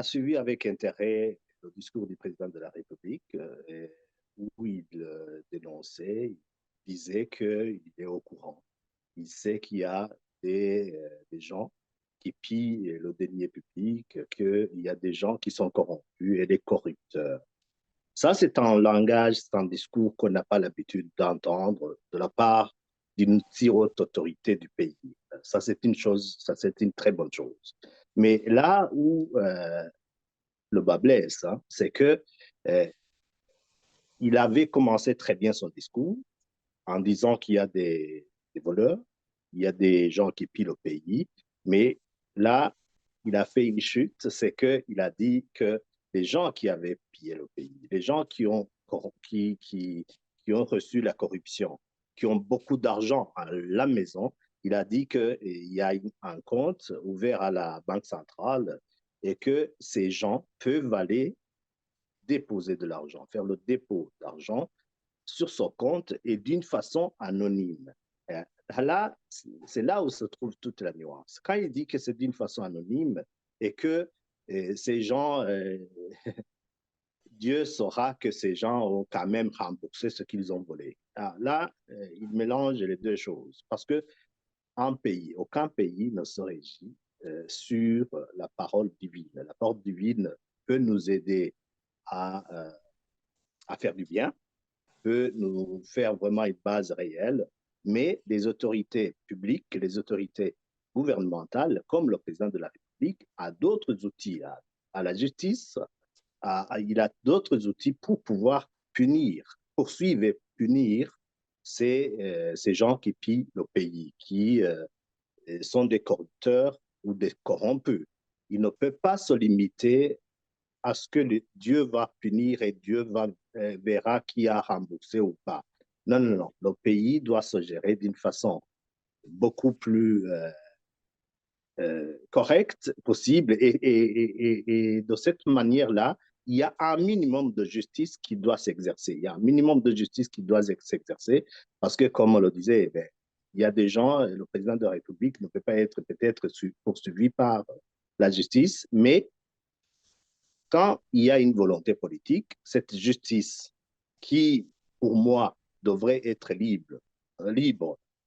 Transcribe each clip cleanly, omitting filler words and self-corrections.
suivi avec intérêt le discours du président de la République où il dénonçait, il disait qu'il est au courant. Il sait qu'il y a des gens qui pillent le denier public, qu'il y a des gens qui sont corrompus et des corrupteurs. Ça, c'est un langage, c'est un discours qu'on n'a pas l'habitude d'entendre de la part d'une si haute autorité du pays. Ça, c'est une chose, ça, c'est une très bonne chose. Mais là où le bas blesse, hein, c'est que euh, il avait commencé très bien son discours en disant qu'il y a des voleurs, il y a des gens qui pillent le pays, mais là, il a fait une chute, c'est qu'il a dit que les gens qui avaient pillé le pays, les gens qui ont reçu la corruption, qui ont beaucoup d'argent à la maison, il a dit qu'il y a un compte ouvert à la Banque centrale et que ces gens peuvent aller déposer de l'argent, faire le dépôt d'argent sur son compte et d'une façon anonyme. Là, c'est là où se trouve toute la nuance. Quand il dit que c'est d'une façon anonyme et que ces gens, Dieu saura que ces gens ont quand même remboursé ce qu'ils ont volé. Là, il mélange les deux choses parce que aucun pays ne se régit sur la parole divine. La parole divine peut nous aider à, à faire du bien, peut nous faire vraiment une base réelle, mais les autorités publiques, les autorités gouvernementales, comme le président de la République, a d'autres outils, à la justice, il a d'autres outils pour pouvoir punir, poursuivre et punir ces gens qui pillent le pays, qui sont des corrupteurs ou des corrompus. Il ne peut pas se limiter à ce que Dieu va punir et Dieu verra qui a remboursé ou pas. Non, non, non. Le pays doit se gérer d'une façon beaucoup plus correcte possible et de cette manière-là, il y a un minimum de justice qui doit s'exercer. Il y a un minimum de justice qui doit s'exercer parce que, comme on le disait, ben, il y a des gens, le président de la République ne peut pas être peut-être poursuivi par la justice, mais quand il y a une volonté politique, cette justice qui, pour moi, devrait être libre,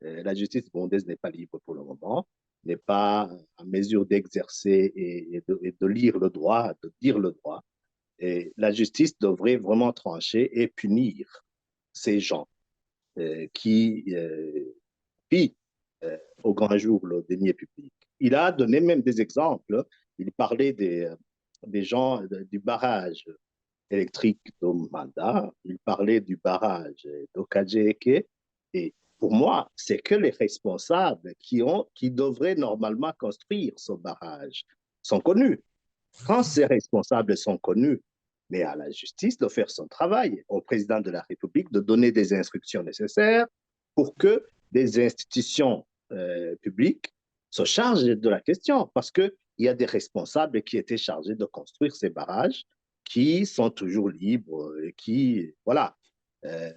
la justice burundaise n'est pas libre pour le moment, n'est pas en mesure d'exercer et de lire le droit, de dire le droit. Et la justice devrait vraiment trancher et punir ces gens qui pillent au grand jour le denier public. Il a donné même des exemples. Il parlait des gens du barrage électrique de Manda, il parlait du barrage d'Okadjeke, et pour moi, c'est que les responsables qui devraient normalement construire ce barrage sont connus. Quand ces responsables sont connus, mais à la justice de faire son travail, au président de la République de donner des instructions nécessaires pour que des institutions publiques se chargent de la question, parce qu'il y a des responsables qui étaient chargés de construire ces barrages, qui sont toujours libres, et qui, voilà, euh,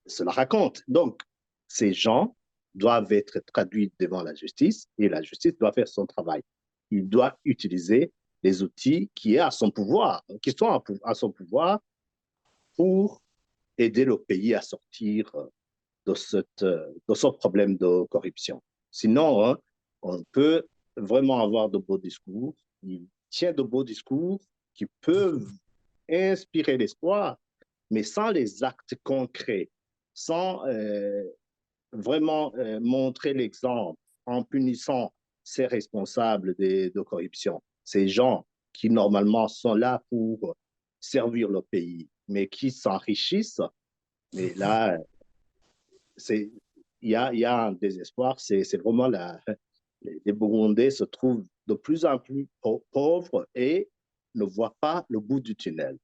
cela raconte. Donc, ces gens doivent être traduits devant la justice et la justice doit faire son travail. Il doit utiliser les outils qui, est à son pouvoir, qui sont à son pouvoir pour aider le pays à sortir de ce problème de corruption. Sinon, hein, on peut vraiment avoir de beaux discours. Il tient de beaux discours qui peuvent inspirer l'espoir, mais sans les actes concrets, sans vraiment montrer l'exemple en punissant ces responsables de corruption, ces gens qui normalement sont là pour servir le pays, mais qui s'enrichissent. Mais là, il y a un désespoir. C'est vraiment les Burundais se trouvent de plus en plus pauvres et ne voient pas le bout du tunnel.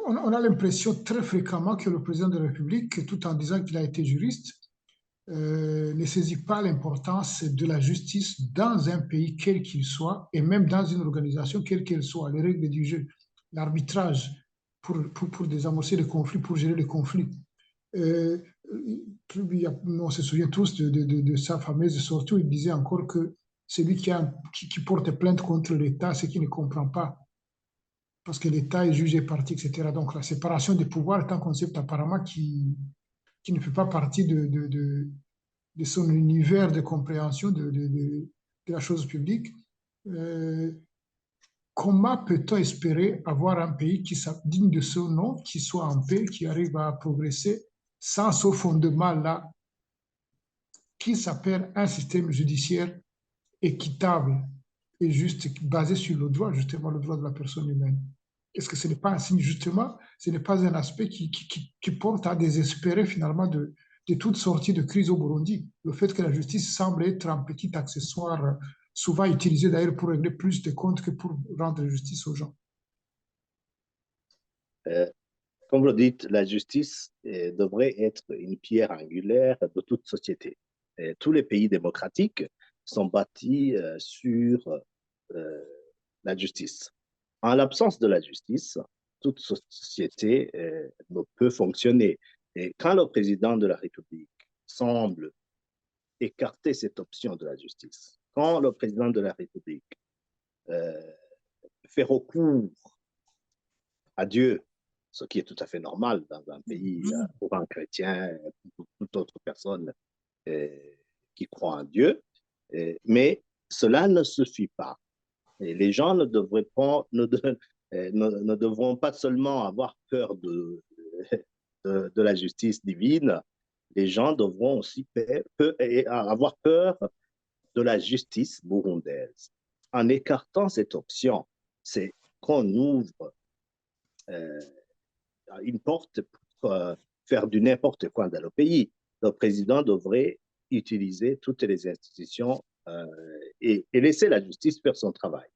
On a l'impression très fréquemment que le président de la République, tout en disant qu'il a été juriste, ne saisit pas l'importance de la justice dans un pays quel qu'il soit, et même dans une organisation quelle qu'elle soit, les règles du jeu, l'arbitrage pour désamorcer les conflits, pour gérer les conflits. On se souvient tous de sa fameuse sortie où il disait encore que celui qui porte plainte contre l'État, ce qui ne comprend pas, parce que l'État est jugé parti, etc. Donc la séparation des pouvoirs est un concept apparemment qui ne fait pas partie de son univers de compréhension de la chose publique. Euh, Comment peut-on espérer avoir un pays digne de ce nom, qui soit en paix, qui arrive à progresser sans ce fondement-là, qui s'appelle un système judiciaire équitable et juste, basé sur le droit, justement, le droit de la personne humaine? Est-ce que ce n'est pas un signe, justement, ce n'est pas un aspect qui porte à désespérer finalement de toute sortie de crise au Burundi? Le fait que la justice semble être un petit accessoire, souvent utilisé d'ailleurs pour régler plus de comptes que pour rendre justice aux gens. Euh, Comme vous le dites, la justice devrait être une pierre angulaire de toute société. Tous les pays démocratiques sont bâtis sur la justice. En l'absence de la justice, toute société ne peut fonctionner. Et quand le président de la République semble écarter cette option de la justice, quand le président de la République euh, fait recours à Dieu, ce qui est tout à fait normal dans un pays pour un chrétien, pour toute autre personne euh, qui croit en Dieu. Mais cela ne suffit pas. Et les gens ne devraient pas, ne devront pas seulement avoir peur de la justice divine, les gens devront aussi avoir peur de la justice burundaise. En écartant cette option, c'est qu'on ouvre euh, une porte pour faire du n'importe quoi dans le pays. Le président devrait utiliser toutes les institutions et laisser la justice faire son travail.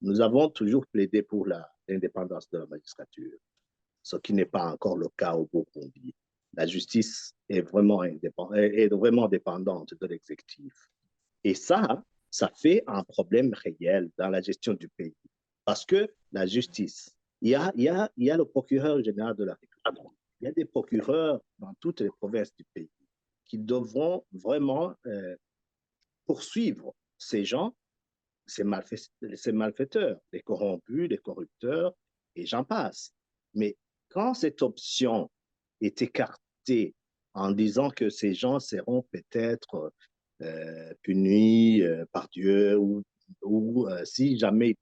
Nous avons toujours plaidé pour l'indépendance de la magistrature, ce qui n'est pas encore le cas au Burundi. La justice est vraiment dépendante de l'exécutif. Et ça fait un problème réel dans la gestion du pays. Parce que la justice, il y a le procureur général de la République, il y a des procureurs dans toutes les provinces du pays qui devront vraiment poursuivre ces gens, ces malfaiteurs, les corrompus, les corrupteurs, et j'en passe. Mais quand cette option est écartée en disant que ces gens seront peut-être punis par Dieu ou si jamais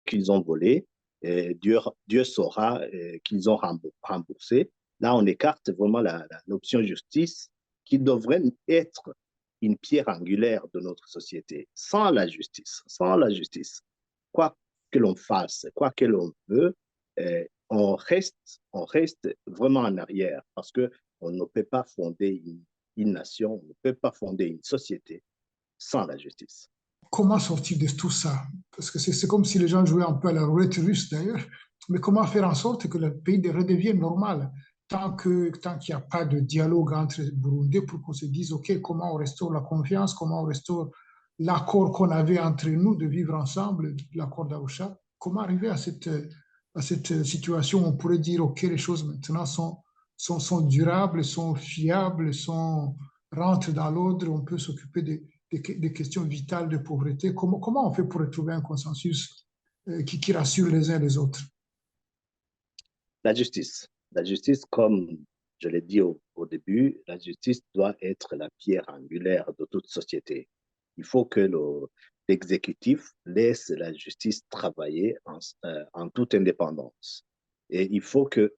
qu'ils ont volé, Dieu saura qu'ils ont remboursé. Là, on écarte vraiment l'option justice qui devrait être une pierre angulaire de notre société. Sans la justice, quoi que l'on fasse, quoi que l'on veut, on reste vraiment en arrière parce qu'on ne peut pas fonder une nation, on ne peut pas fonder une société sans la justice. Comment sortir de tout ça? Parce que c'est comme si les gens jouaient un peu à la roulette russe d'ailleurs. Mais comment faire en sorte que le pays redevienne normal tant qu'il n'y a pas de dialogue entre les Burundais pour qu'on se dise, OK, comment on restaure la confiance, comment on restaure l'accord qu'on avait entre nous de vivre ensemble, l'accord d'Arusha? Comment arriver à cette situation où on pourrait dire, OK, les choses maintenant sont durables, sont fiables, rentrent dans l'ordre, on peut s'occuper des questions vitales de pauvreté. Comment on fait pour retrouver un consensus qui rassure les uns les autres? La justice. La justice, comme je l'ai dit au début, la justice doit être la pierre angulaire de toute société. Il faut que l'exécutif laisse la justice travailler en toute indépendance. Et il faut que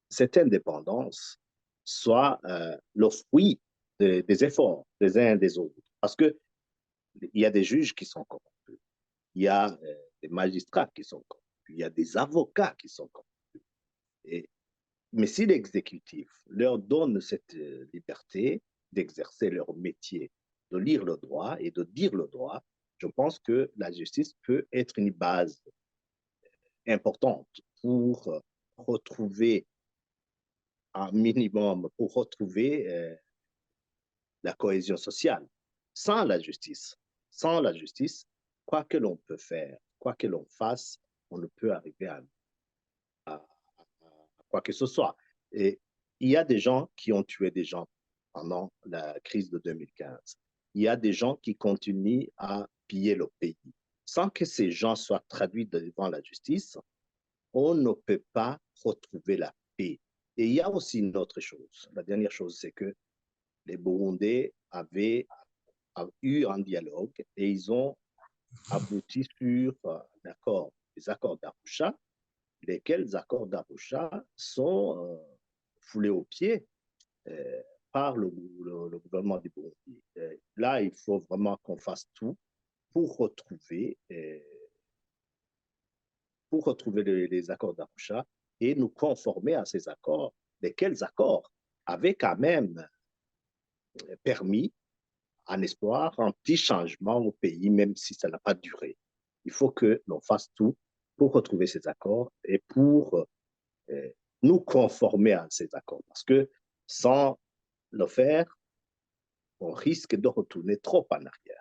cette indépendance soit le fruit des efforts des uns et des autres. Parce qu'il y a des juges qui sont corrompus, il y a des magistrats qui sont corrompus, il y a des avocats qui sont corrompus. Et mais si l'exécutif leur donne cette liberté d'exercer leur métier, de lire le droit et de dire le droit, je pense que la justice peut être une base importante pour retrouver un minimum, pour retrouver la cohésion sociale. Sans la justice, sans la justice, quoi que l'on peut faire, quoi que l'on fasse, on ne peut arriver à quoi que ce soit. Et il y a des gens qui ont tué des gens pendant la crise de 2015. il y a des gens qui continuent à piller le pays. Sans que ces gens soient traduits devant la justice, on ne peut pas retrouver la paix. Et il y a aussi une autre chose. La dernière chose, c'est que les Burundais avaient eu un dialogue et ils ont abouti sur des accords d'Arusha, lesquels accords d'Arusha sont foulés aux pieds euh, par le gouvernement du Burundi. Là, il faut vraiment qu'on fasse tout pour retrouver, euh, pour retrouver les accords d'Arusha et nous conformer à ces accords, lesquels accords avaient quand même permis en espoir un petit changement au pays, même si ça n'a pas duré. Il faut que l'on fasse tout pour retrouver ces accords et pour nous conformer à ces accords. Parce que sans le faire, on risque de retourner trop en arrière.